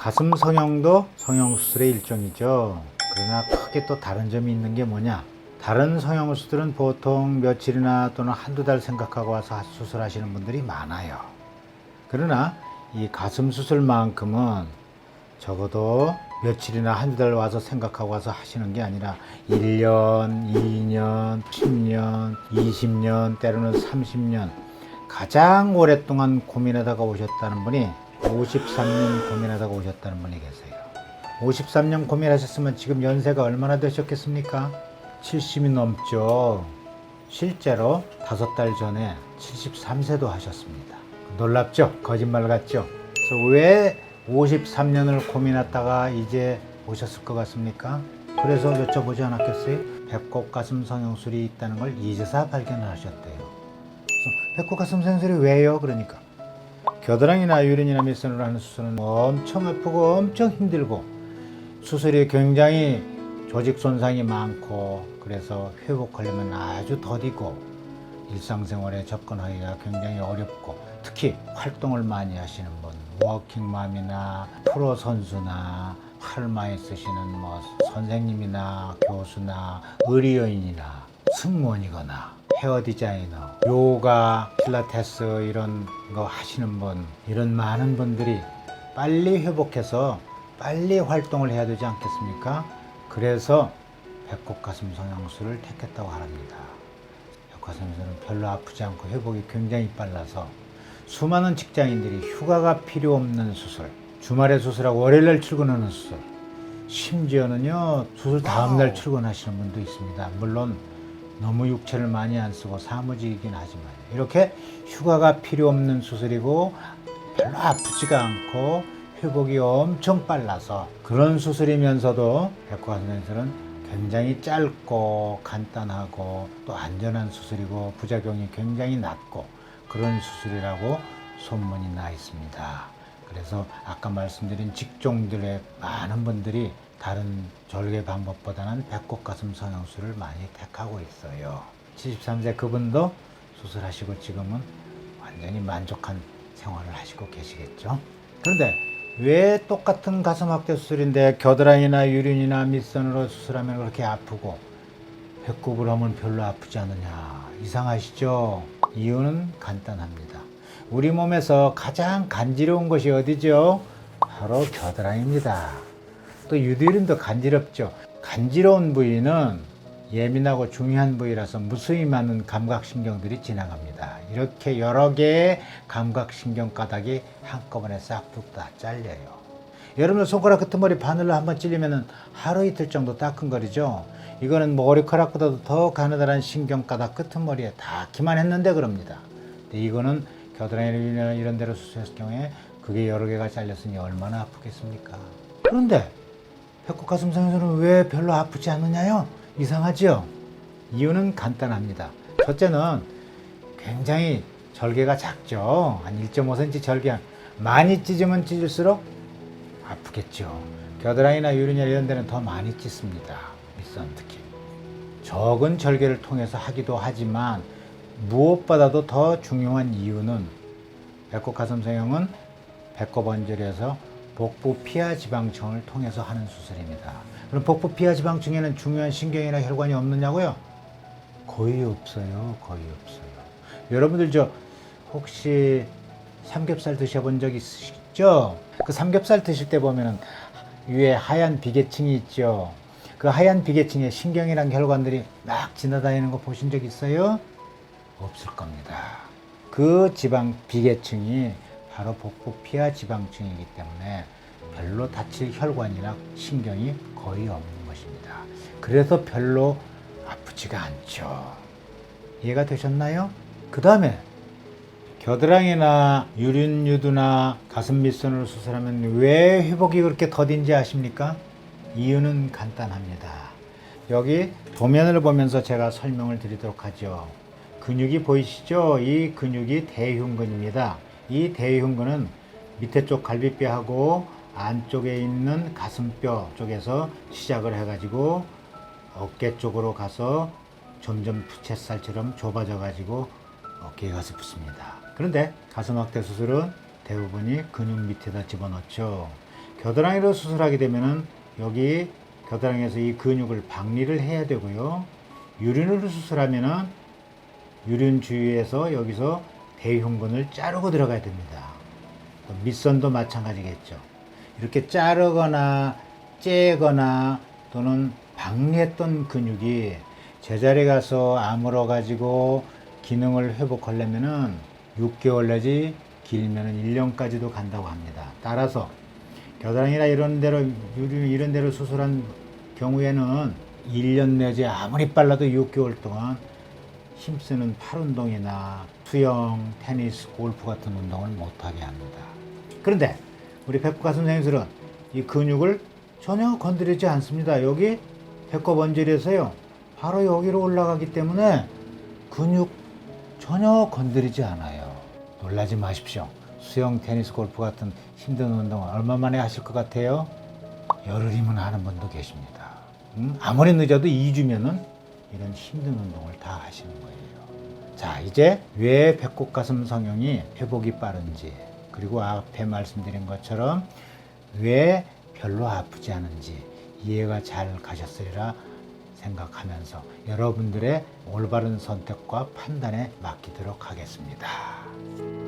가슴 성형도 성형수술의 일종이죠. 그러나 크게 또 다른 점이 있는 게 뭐냐? 다른 성형수술은 보통 며칠이나 또는 한두 달 생각하고 와서 수술하시는 분들이 많아요. 그러나 이 가슴 수술만큼은 적어도 며칠이나 한두 달 와서 생각하고 와서 하시는 게 아니라 1년, 2년, 10년, 20년, 때로는 30년 가장 오랫동안 고민하다가 오셨다는 분이 53년 고민하다가 오셨다는 분이 계세요. 53년 고민하셨으면 지금 연세가 얼마나 되셨겠습니까? 70이 넘죠. 실제로 5달 전에 73세도 하셨습니다. 놀랍죠? 거짓말 같죠? 그래서 왜 53년을 고민했다가 이제 오셨을 것 같습니까? 그래서 여쭤보지 않았겠어요? 배꼽 가슴 성형술이 있다는 걸 이제서 발견을 하셨대요. 그래서 배꼽 가슴 성형술이 왜요? 그러니까 겨드랑이나 유린이나 밑선으로 하는 수술은 엄청 아프고 엄청 힘들고 수술이 굉장히 조직 손상이 많고 그래서 회복하려면 아주 더디고 일상생활에 접근하기가 굉장히 어렵고 특히 활동을 많이 하시는 분, 워킹맘이나 프로 선수나 팔 많이 쓰시는 선생님이나 교수나 의료인이나 승무원이거나 헤어 디자이너, 요가, 필라테스 이런 거 하시는 분, 이런 많은 분들이 빨리 회복해서 빨리 활동을 해야 되지 않겠습니까? 그래서 배꼽 가슴 성형술을 택했다고 합니다. 배꼽 가슴 성형술은 별로 아프지 않고 회복이 굉장히 빨라서 수많은 직장인들이 휴가가 필요 없는 수술, 주말에 수술하고 월요일날 출근하는 수술, 심지어는요 수술 다음날 출근하시는 분도 있습니다. 물론 너무 육체를 많이 안 쓰고 사무직이긴 하지만 이렇게 휴가가 필요 없는 수술이고 별로 아프지가 않고 회복이 엄청 빨라서 그런 수술이면서도 배꼽 가슴 성형술은 굉장히 짧고 간단하고 또 안전한 수술이고 부작용이 굉장히 낮고 그런 수술이라고 소문이 나 있습니다. 그래서 아까 말씀드린 직종들의 많은 분들이 다른 절개 방법보다는 배꼽 가슴 성형술을 많이 택하고 있어요. 73세 그분도 수술하시고 지금은 완전히 만족한 생활을 하시고 계시겠죠. 그런데 왜 똑같은 가슴 확대 수술인데 겨드랑이나 유린이나 밑선으로 수술하면 그렇게 아프고 배꼽을 하면 별로 아프지 않느냐? 이상하시죠? 이유는 간단합니다. 우리 몸에서 가장 간지러운 것이 어디죠? 바로 겨드랑이입니다. 또 유두리도 간지럽죠. 간지러운 부위는 예민하고 중요한 부위라서 무수히 많은 감각신경들이 지나갑니다. 이렇게 여러 개의 감각신경 가닥이 한꺼번에 싹둑 다 잘려요. 여러분들 손가락 끝머리 바늘로 한번 찔리면 하루 이틀 정도 따끔거리죠. 이거는 머리카락보다도 더 가느다란 신경 가닥 끝머리에 다 기만했는데 그럽니다. 근데 이거는 겨드랑이나 이런 데로 수술했을 경우에 그게 여러 개가 잘렸으니 얼마나 아프겠습니까? 그런데 배꼽 가슴 성형술은 왜 별로 아프지 않느냐요? 이상하죠? 이유는 간단합니다. 첫째는 굉장히 절개가 작죠. 한 1.5cm 절개. 많이 찢으면 찢을수록 아프겠죠. 겨드랑이나 유리냐 이런 데는 더 많이 찢습니다. 밑선 특히. 적은 절개를 통해서 하기도 하지만 무엇보다도 더 중요한 이유는 배꼽 가슴 성형은 배꼽 언저리에서 복부 피하 지방층을 통해서 하는 수술입니다. 그럼 복부 피하 지방층에는 중요한 신경이나 혈관이 없느냐고요? 거의 없어요. 거의 없어요. 여러분들 혹시 삼겹살 드셔본 적 있으시죠? 그 삼겹살 드실 때 보면은 위에 하얀 비계층이 있죠. 그 하얀 비계층에 신경이랑 혈관들이 막 지나다니는 거 보신 적 있어요? 없을 겁니다. 그 지방 비계층이 바로 복부 피하 지방층이기 때문에 별로 다칠 혈관이나 신경이 거의 없는 것입니다. 그래서 별로 아프지가 않죠. 이해가 되셨나요? 그 다음에 겨드랑이나 유린 유두나 가슴 밑선으로 수술하면 왜 회복이 그렇게 더딘지 아십니까? 이유는 간단합니다. 여기 도면을 보면서 제가 설명을 드리도록 하죠. 근육이 보이시죠? 이 근육이 대흉근입니다. 이 대흉근은 밑에 쪽 갈비뼈하고 안쪽에 있는 가슴뼈 쪽에서 시작을 해가지고 어깨 쪽으로 가서 점점 부채살처럼 좁아져 가지고 어깨에 가서 붙습니다. 그런데 가슴 확대 수술은 대부분이 근육 밑에다 집어넣죠. 겨드랑이로 수술하게 되면은 여기 겨드랑이에서 이 근육을 박리를 해야 되고요. 유륜으로 수술하면은 유륜 주위에서 여기서 대흉근을 자르고 들어가야 됩니다. 밑선도 마찬가지겠죠. 이렇게 자르거나 째거나 또는 박리했던 근육이 제자리에 가서 아물어 가지고 기능을 회복하려면은 6개월 내지 길면은 1년까지도 간다고 합니다. 따라서 겨드랑이나 이런 데로 유륜 이런 데로 수술한 경우에는 1년 내지 아무리 빨라도 6개월 동안 힘쓰는 팔 운동이나 수영, 테니스, 골프 같은 운동을 못하게 합니다. 그런데 우리 배꼽 선생님들은 이 근육을 전혀 건드리지 않습니다. 여기 배꼽 언질에서요 바로 여기로 올라가기 때문에 근육 전혀 건드리지 않아요. 놀라지 마십시오. 수영, 테니스, 골프 같은 힘든 운동을 얼마 만에 하실 것 같아요? 열흘이면 하는 분도 계십니다. 아무리 늦어도 2주면은 이런 힘든 운동을 다 하시는 거예요. 자, 이제 왜 배꼽 가슴 성형이 회복이 빠른지, 그리고 앞에 말씀드린 것처럼 왜 별로 아프지 않은지 이해가 잘 가셨으리라 생각하면서 여러분들의 올바른 선택과 판단에 맡기도록 하겠습니다.